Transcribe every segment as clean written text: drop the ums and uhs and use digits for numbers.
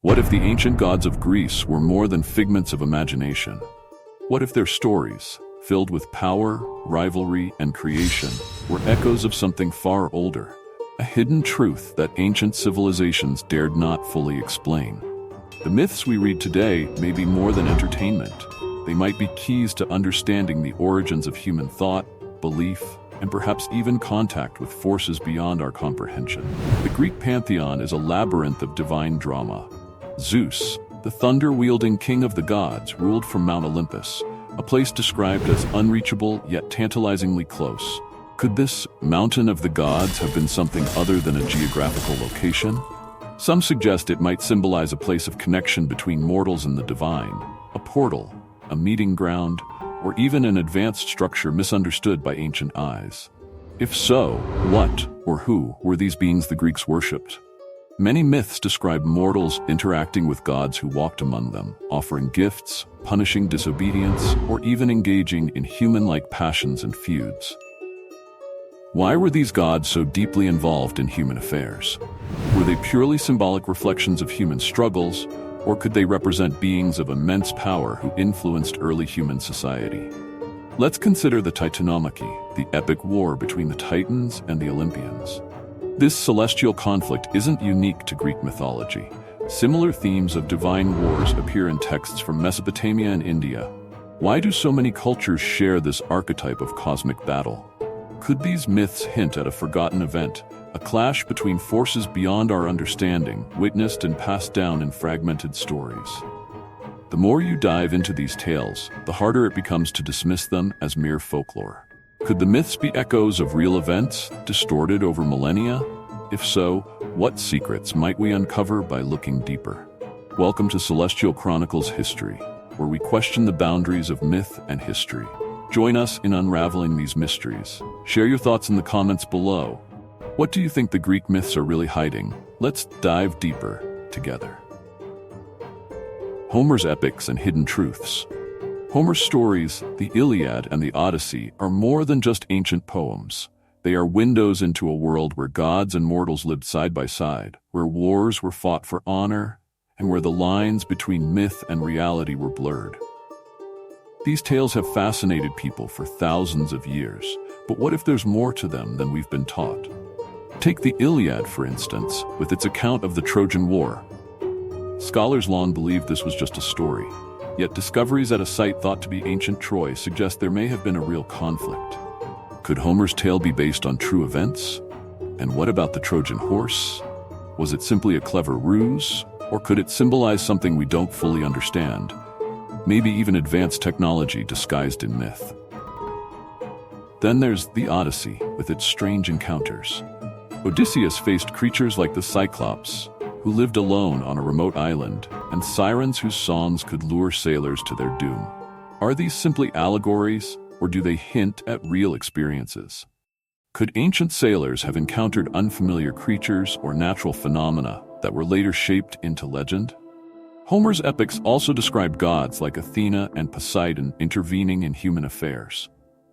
What if the ancient gods of Greece were more than figments of imagination? What if their stories, filled with power, rivalry, and creation, were echoes of something far older, a hidden truth that ancient civilizations dared not fully explain? The myths we read today may be more than entertainment. They might be keys to understanding the origins of human thought, belief, and perhaps even contact with forces beyond our comprehension. The Greek pantheon is a labyrinth of divine drama. Zeus, the thunder-wielding king of the gods, ruled from Mount Olympus, a place described as unreachable yet tantalizingly close. Could this mountain of the gods have been something other than a geographical location? Some suggest it might symbolize a place of connection between mortals and the divine, a portal, a meeting ground, or even an advanced structure misunderstood by ancient eyes. If so, what or who were these beings the Greeks worshipped? Many myths describe mortals interacting with gods who walked among them, offering gifts, punishing disobedience, or even engaging in human-like passions and feuds. Why were these gods so deeply involved in human affairs? Were they purely symbolic reflections of human struggles, or could they represent beings of immense power who influenced early human society? Let's consider the Titanomachy, the epic war between the Titans and the Olympians. This celestial conflict isn't unique to Greek mythology. Similar themes of divine wars appear in texts from Mesopotamia and India. Why do so many cultures share this archetype of cosmic battle? Could these myths hint at a forgotten event, a clash between forces beyond our understanding, witnessed and passed down in fragmented stories? The more you dive into these tales, the harder it becomes to dismiss them as mere folklore. Could the myths be echoes of real events, distorted over millennia? If so, what secrets might we uncover by looking deeper? Welcome to Celestial Chronicles History, where we question the boundaries of myth and history. Join us in unraveling these mysteries. Share your thoughts in the comments below. What do you think the Greek myths are really hiding? Let's dive deeper together. Homer's epics and hidden truths. Homer's stories, the Iliad and the Odyssey, are more than just ancient poems. They are windows into a world where gods and mortals lived side by side, where wars were fought for honor, and where the lines between myth and reality were blurred. These tales have fascinated people for thousands of years, but what if there's more to them than we've been taught? Take the Iliad, for instance, with its account of the Trojan War. Scholars long believed this was just a story. Yet discoveries at a site thought to be ancient Troy suggest there may have been a real conflict. Could Homer's tale be based on true events? And what about the Trojan horse? Was it simply a clever ruse? Or could it symbolize something we don't fully understand? Maybe even advanced technology disguised in myth. Then there's the Odyssey, with its strange encounters. Odysseus faced creatures like the Cyclops, who lived alone on a remote island, and sirens whose songs could lure sailors to their doom. Are these simply allegories, or do they hint at real experiences? Could ancient sailors have encountered unfamiliar creatures or natural phenomena that were later shaped into legend? Homer's epics also describe gods like Athena and Poseidon intervening in human affairs.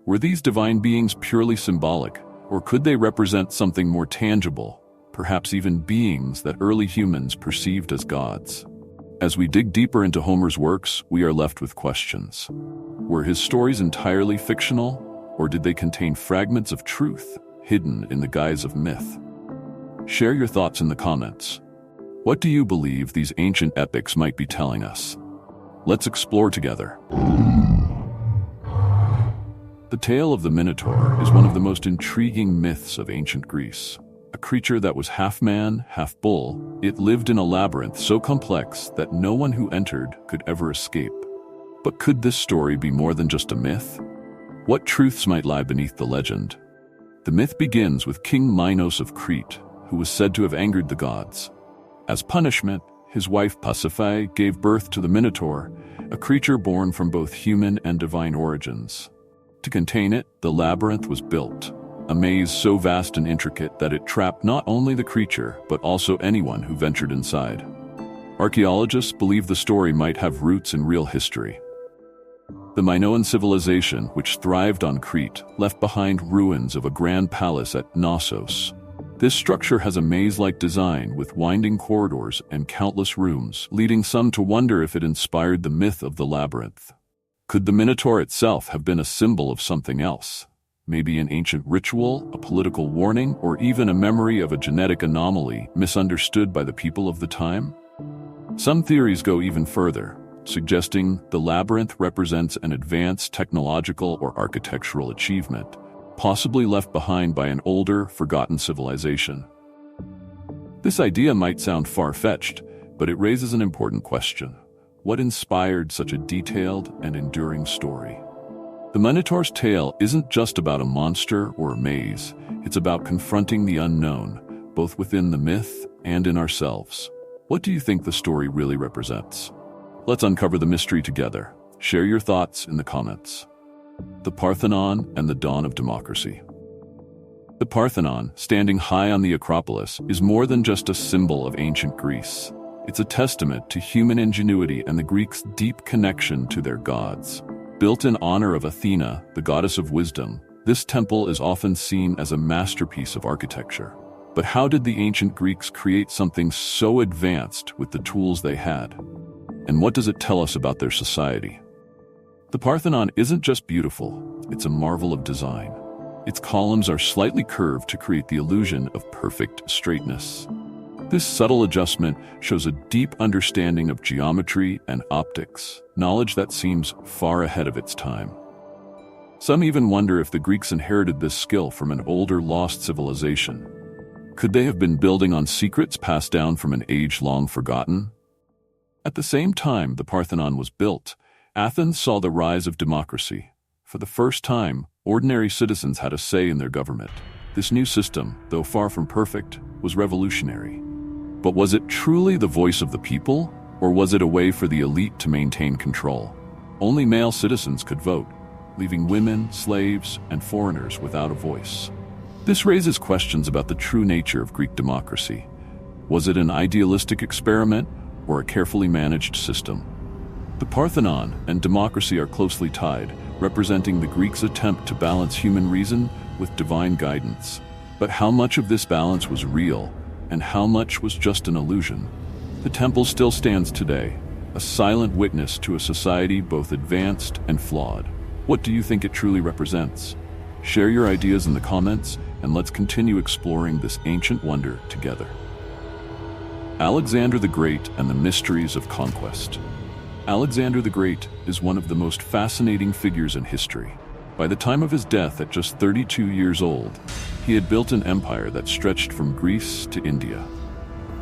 Were these divine beings purely symbolic, or could they represent something more tangible? Perhaps even beings that early humans perceived as gods. As we dig deeper into Homer's works, we are left with questions. Were his stories entirely fictional, or did they contain fragments of truth hidden in the guise of myth? Share your thoughts in the comments. What do you believe these ancient epics might be telling us? Let's explore together. The tale of the Minotaur is one of the most intriguing myths of ancient Greece. A creature that was half man, half bull, it lived in a labyrinth so complex that no one who entered could ever escape. But could this story be more than just a myth? What truths might lie beneath the legend? The myth begins with King Minos of Crete, who was said to have angered the gods. As punishment, his wife Pasiphae gave birth to the Minotaur, a creature born from both human and divine origins. To contain it, the labyrinth was built. A maze so vast and intricate that it trapped not only the creature, but also anyone who ventured inside. Archaeologists believe the story might have roots in real history. The Minoan civilization, which thrived on Crete, left behind ruins of a grand palace at Knossos. This structure has a maze-like design with winding corridors and countless rooms, leading some to wonder if it inspired the myth of the labyrinth. Could the Minotaur itself have been a symbol of something else? Maybe an ancient ritual, a political warning, or even a memory of a genetic anomaly misunderstood by the people of the time? Some theories go even further, suggesting the labyrinth represents an advanced technological or architectural achievement, possibly left behind by an older, forgotten civilization. This idea might sound far-fetched, but it raises an important question. What inspired such a detailed and enduring story? The Minotaur's tale isn't just about a monster or a maze, it's about confronting the unknown, both within the myth and in ourselves. What do you think the story really represents? Let's uncover the mystery together. Share your thoughts in the comments. The Parthenon and the Dawn of Democracy. The Parthenon, standing high on the Acropolis, is more than just a symbol of ancient Greece. It's a testament to human ingenuity and the Greeks' deep connection to their gods. Built in honor of Athena, the goddess of wisdom, this temple is often seen as a masterpiece of architecture. But how did the ancient Greeks create something so advanced with the tools they had? And what does it tell us about their society? The Parthenon isn't just beautiful, it's a marvel of design. Its columns are slightly curved to create the illusion of perfect straightness. This subtle adjustment shows a deep understanding of geometry and optics, knowledge that seems far ahead of its time. Some even wonder if the Greeks inherited this skill from an older lost civilization. Could they have been building on secrets passed down from an age long forgotten? At the same time the Parthenon was built, Athens saw the rise of democracy. For the first time, ordinary citizens had a say in their government. This new system, though far from perfect, was revolutionary. But was it truly the voice of the people, or was it a way for the elite to maintain control? Only male citizens could vote, leaving women, slaves, and foreigners without a voice. This raises questions about the true nature of Greek democracy. Was it an idealistic experiment, or a carefully managed system? The Parthenon and democracy are closely tied, representing the Greeks' attempt to balance human reason with divine guidance. But how much of this balance was real, and how much was just an illusion? The temple still stands today, a silent witness to a society both advanced and flawed. What do you think it truly represents? Share your ideas in the comments, and let's continue exploring this ancient wonder together. Alexander the Great and the Mysteries of Conquest. Alexander the Great is one of the most fascinating figures in history. By the time of his death at just 32 years old, he had built an empire that stretched from Greece to India.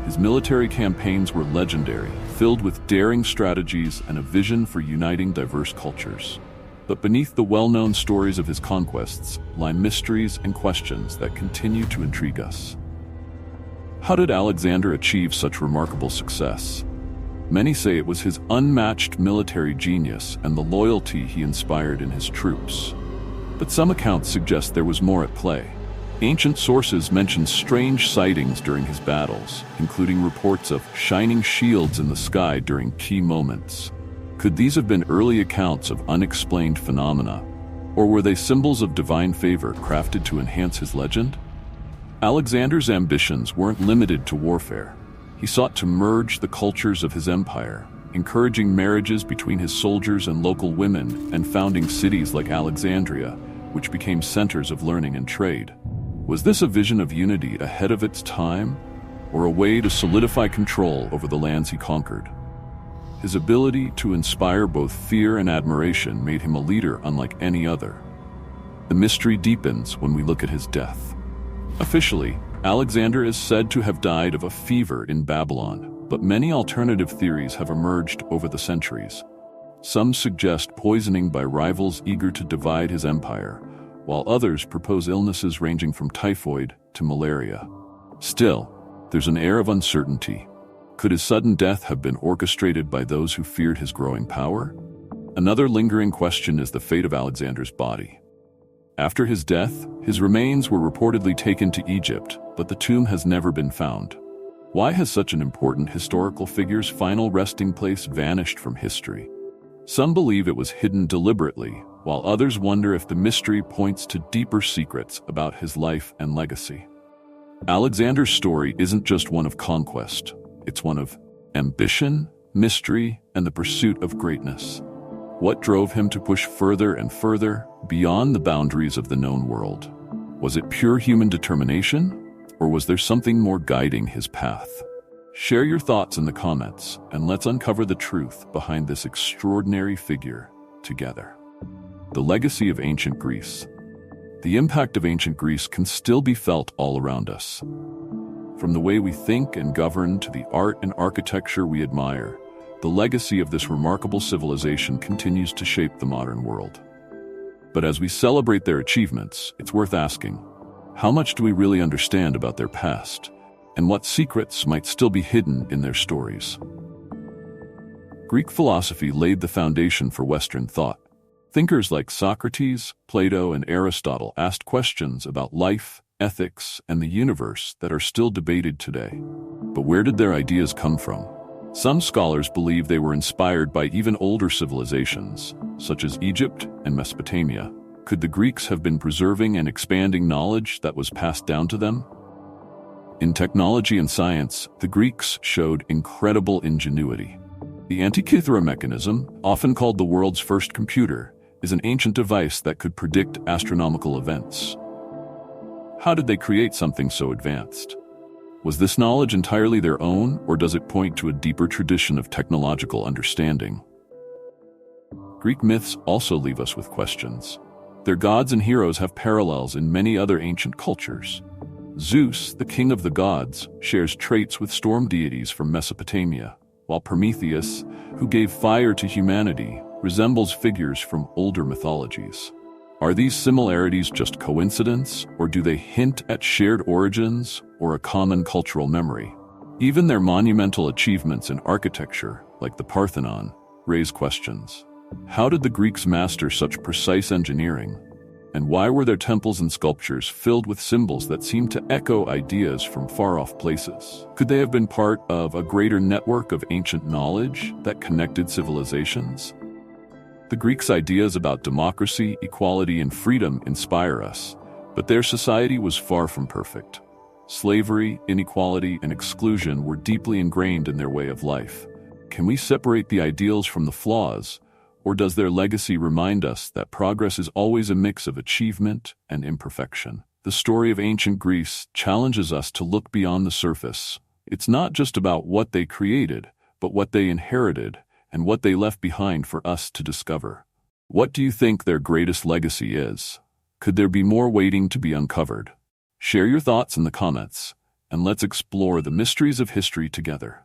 His military campaigns were legendary, filled with daring strategies and a vision for uniting diverse cultures. But beneath the well-known stories of his conquests lie mysteries and questions that continue to intrigue us. How did Alexander achieve such remarkable success? Many say it was his unmatched military genius and the loyalty he inspired in his troops. But some accounts suggest there was more at play. Ancient sources mention strange sightings during his battles, including reports of shining shields in the sky during key moments. Could these have been early accounts of unexplained phenomena, or were they symbols of divine favor crafted to enhance his legend? Alexander's ambitions weren't limited to warfare. He sought to merge the cultures of his empire, encouraging marriages between his soldiers and local women and founding cities like Alexandria, which became centers of learning and trade. Was this a vision of unity ahead of its time, or a way to solidify control over the lands he conquered? His ability to inspire both fear and admiration made him a leader unlike any other. The mystery deepens when we look at his death. Officially, Alexander is said to have died of a fever in Babylon, but many alternative theories have emerged over the centuries. Some suggest poisoning by rivals eager to divide his empire, while others propose illnesses ranging from typhoid to malaria. Still, there's an air of uncertainty. Could his sudden death have been orchestrated by those who feared his growing power? Another lingering question is the fate of Alexander's body. After his death, his remains were reportedly taken to Egypt, but the tomb has never been found. Why has such an important historical figure's final resting place vanished from history? Some believe it was hidden deliberately, while others wonder if the mystery points to deeper secrets about his life and legacy. Alexander's story isn't just one of conquest, it's one of ambition, mystery, and the pursuit of greatness. What drove him to push further and further beyond the boundaries of the known world? Was it pure human determination, or was there something more guiding his path? Share your thoughts in the comments, and let's uncover the truth behind this extraordinary figure together. The legacy of ancient Greece. The impact of ancient Greece can still be felt all around us. From the way we think and govern to the art and architecture we admire, the legacy of this remarkable civilization continues to shape the modern world. But as we celebrate their achievements, it's worth asking, how much do we really understand about their past, and what secrets might still be hidden in their stories? Greek philosophy laid the foundation for Western thought. Thinkers like Socrates, Plato, and Aristotle asked questions about life, ethics, and the universe that are still debated today. But where did their ideas come from? Some scholars believe they were inspired by even older civilizations, such as Egypt and Mesopotamia. Could the Greeks have been preserving and expanding knowledge that was passed down to them? In technology and science, the Greeks showed incredible ingenuity. The Antikythera mechanism, often called the world's first computer, is an ancient device that could predict astronomical events. How did they create something so advanced? Was this knowledge entirely their own, or does it point to a deeper tradition of technological understanding? Greek myths also leave us with questions. Their gods and heroes have parallels in many other ancient cultures. Zeus, the king of the gods, shares traits with storm deities from Mesopotamia, while Prometheus, who gave fire to humanity, resembles figures from older mythologies. Are these similarities just coincidence, or do they hint at shared origins or a common cultural memory? Even their monumental achievements in architecture, like the Parthenon, raise questions. How did the Greeks master such precise engineering? And why were their temples and sculptures filled with symbols that seemed to echo ideas from far-off places? Could they have been part of a greater network of ancient knowledge that connected civilizations? The Greeks' ideas about democracy, equality, and freedom inspire us, but their society was far from perfect. Slavery, inequality, and exclusion were deeply ingrained in their way of life. Can we separate the ideals from the flaws, or does their legacy remind us that progress is always a mix of achievement and imperfection? The story of ancient Greece challenges us to look beyond the surface. It's not just about what they created, but what they inherited, and what they left behind for us to discover. What do you think their greatest legacy is? Could there be more waiting to be uncovered? Share your thoughts in the comments, and let's explore the mysteries of history together.